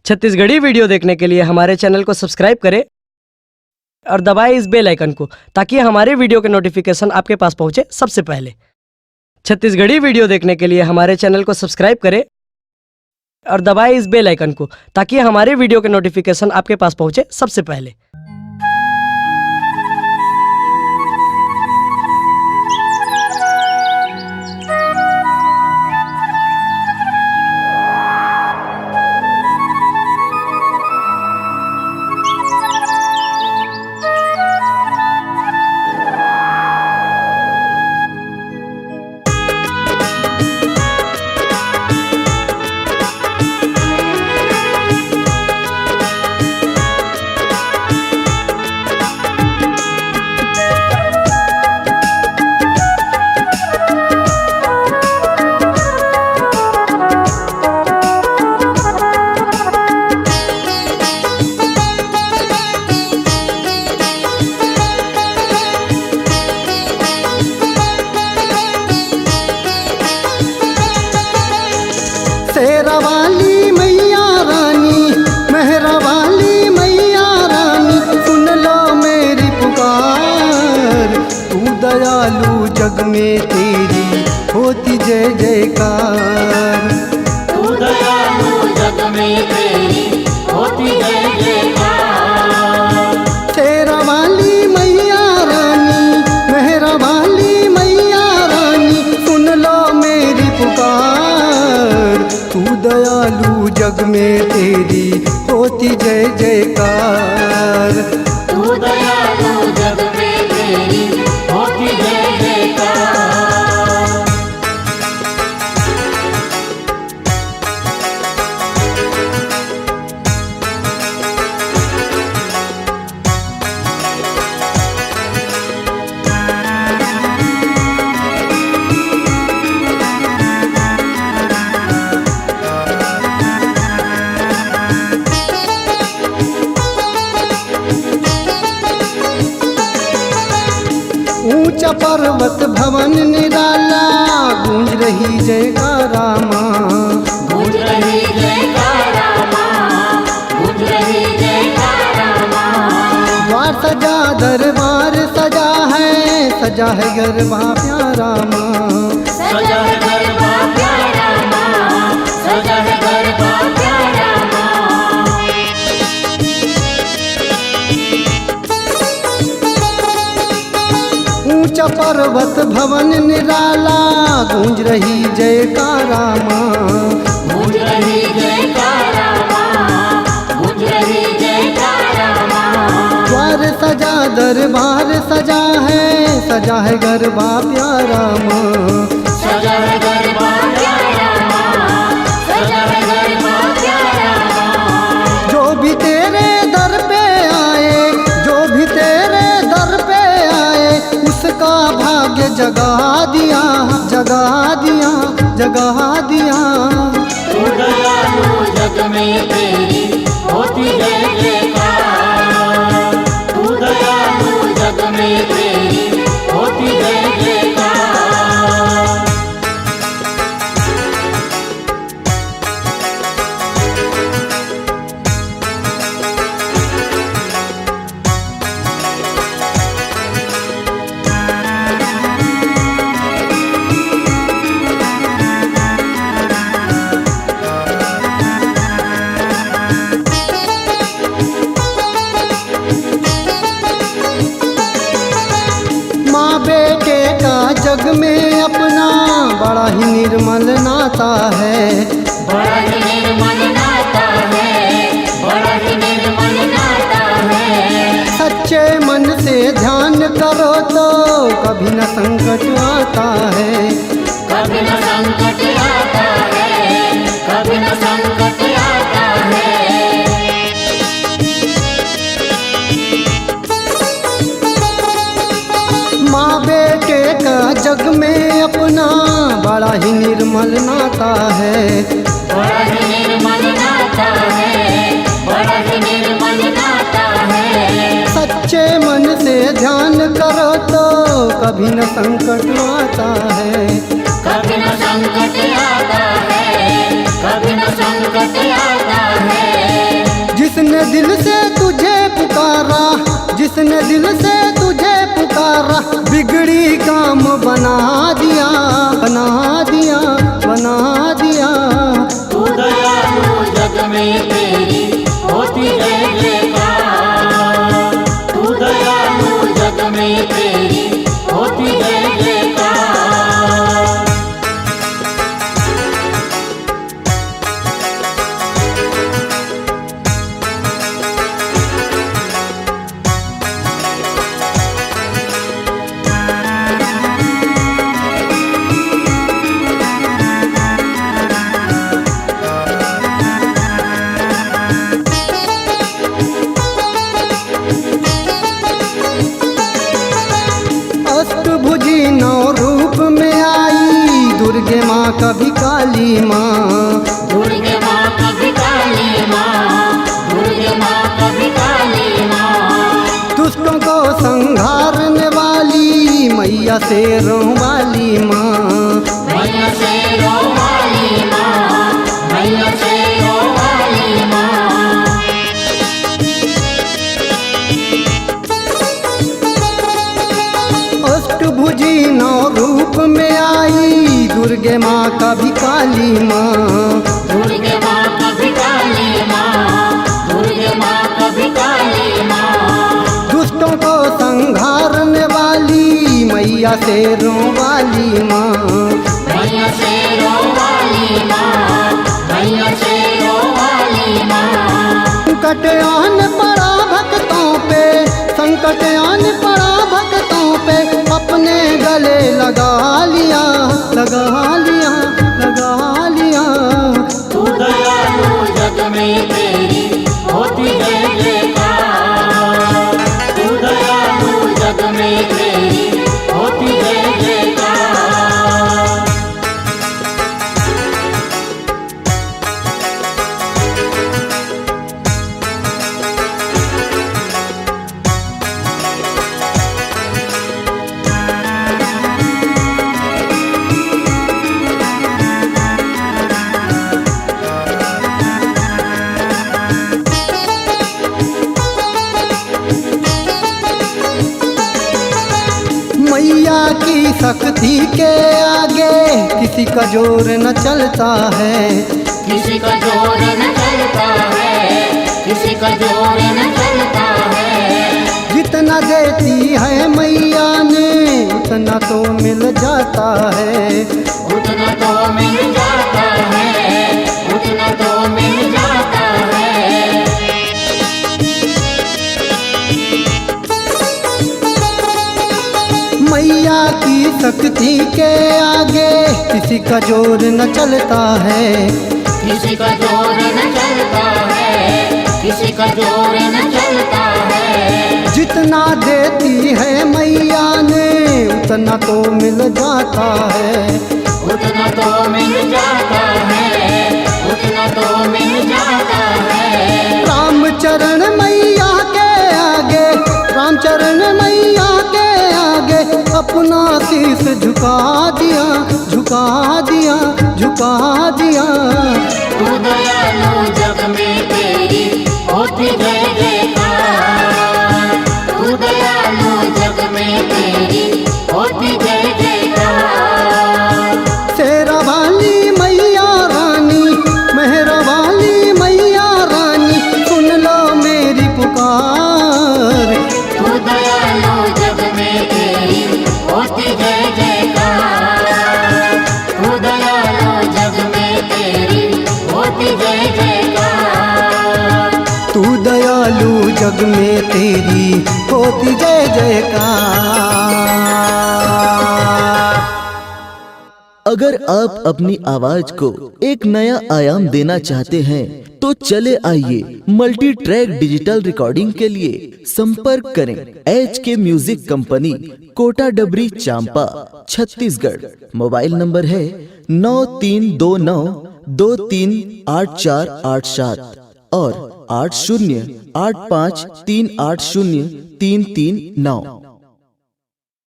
Chhattisgarhi video देखने के लिए हमारे चैनल को सब्सक्राइब करें और दबाएं इस बेल आइकन को ताकि हमारे वीडियो के नोटिफिकेशन आपके पास पहुंचे सबसे पहले। छत्तीसगढ़ी वीडियो देखने के लिए हमारे चैनल को सब्सक्राइब करें और दबाएं इस बेल आइकन को ताकि हमारे वीडियो के नोटिफिकेशन आपके पास पहुंचे सबसे पहले। शेरा वाली मैया रानी, मेहरा वाली मैया रानी, सुन लो मेरी पुकार। तू दयालु जग में तेरी होती जय जयकार। तू दयालु जग में तेरी होती जय जयकार। शेरा वाली मैया रानी, मेहरा वाली मैया रानी, सुन लो मेरी पुकार। तू दयालु जग में तेरी होती जय जयकार। तू दयालु जग में तेरी होती जय जयकार। ऊंचा पर्वत भवन निराला, गूंज रही जयकारा माँ। गूंज रही जयकारा माँ, गूंज रही जयकारा माँ। द्वार सजा दरबार सजा है गरबा प्यारा माँ। सजा है गरबा प्यारा माँ, सजा है गरबा प्यारा माँ। ऊंचा पर्वत भवन निराला, गूंज रही जयकारा माँ। गूंज रही जयकारा माँ, गूंज रही जयकारा माँ। द्वार सजा दरबार सजा है गरबा प्यारा माँ। सजा है गरबा प्यारा माँ, सजा है गरबा प्यारा माँ। जो भी तेरे दर पे आए, जो भी तेरे दर पे आए, उसका भाग्य जगा दिया, जगा दिया, जगा दिया। तू दयालु जग में तेरी होती जय जयकार। तू दयालु जग में तेरी होती जय जयकार। माँ बेटे का जग में अपना बड़ा ही निर्मल नाता है। बड़ा ही निर्मल नाता है, बड़ा ही निर्मल नाता है। सच्चे मन से ध्यान करो तो कभी न संकट आता है। कभी न संकट आता है, कभी न संकट आता है। माँ बेटे का जग में अपना बड़ा ही निर्मल नाता है। बड़ा ही निर्मल नाता है, बड़ा ही निर्मल नाता है। सच्चे मन से ध्यान करो तो कभी न संकट आता है। कभी न संकट आता है, कभी न संकट आता है। दिल से तुझे पुकारा, जिसने दिल से तुझे पुकारा, बिगड़ी काम बना दिया, बना दिया, बना दिया। तू दयालु जग में तेरी होती जय जयकार, तू दयालु जग में तेरी होती जय जयकार। अष्टभुजी नौ रूप में आई, दुर्गे माँ कभी काली माँ, दुर्गे माँ कभी काली माँ, दुर्गे माँ कभी काली माँ। दुष्टों को संहारने वाली मैया शेरों वाली माँ, मैया शेरों वाली माँ, मैया शेरों वाली माँ। अष्टभुजी नौ रूप में आई, दुर्गे माँ कभी काली माँ, दुर्गे माँ कभी काली माँ, दुर्गे माँ कभी काली माँ। दुष्टों को संहारने वाली मैया शेरों वाली माँ, मैया शेरों वाली माँ, मैया शेरों वाली माँ। संकट आन पड़ा भक्तों पे, संकट आन पड़ा भक्तों पे, अपने गले लगा लिया, लगा लिया, लगा लिया। तू दयालु जग में तेरी होती जय जयकार, तू दयालु जग में तेरी होती जय जयकार। मैया की शक्ति के आगे किसी का जोर न चलता है, किसी का जोर न चलता है, किसी का जोर न चलता है। जितना देती है मैया ने उतना तो मिल जाता है, उतना तो मिल जाता है, उतना तो मिल जाता है। मैया की शक्ति के आगे किसी का जोर न चलता है, किसी का जोर न चलता है, किसी का जोर न चलता है। जितना देती है मैया ने उतना तो मिल जाता है, उतना तो मिल जाता है, उतना तो मिल जाता है। रामचरण मैया के आगे, रामचरण मैया के आगे अपना शीश झुका दिया, झुका दिया, झुका दिया। तू दयालु जग में तेरी होती जय जयकार, तू दयालु जग में तेरी होती जय जयकार। शेरा वाली मैया रानी, मेहरा वाली मैया रानी, सुन लो मेरी पुकार। तू दयालु जग में तेरी होती जय जयकार, तू दयालु जग में तेरी होती जय जयकार। तू दयालु जग में तेरी होती जय जयकार। अगर आप अपनी आवाज को एक नया आयाम देना चाहते हैं तो चले आइए मल्टी ट्रैक डिजिटल रिकॉर्डिंग के लिए संपर्क करें HK म्यूजिक कंपनी, कोटा डबरी, चांपा, छत्तीसगढ़। मोबाइल नंबर है 9329238487 और 8085380339।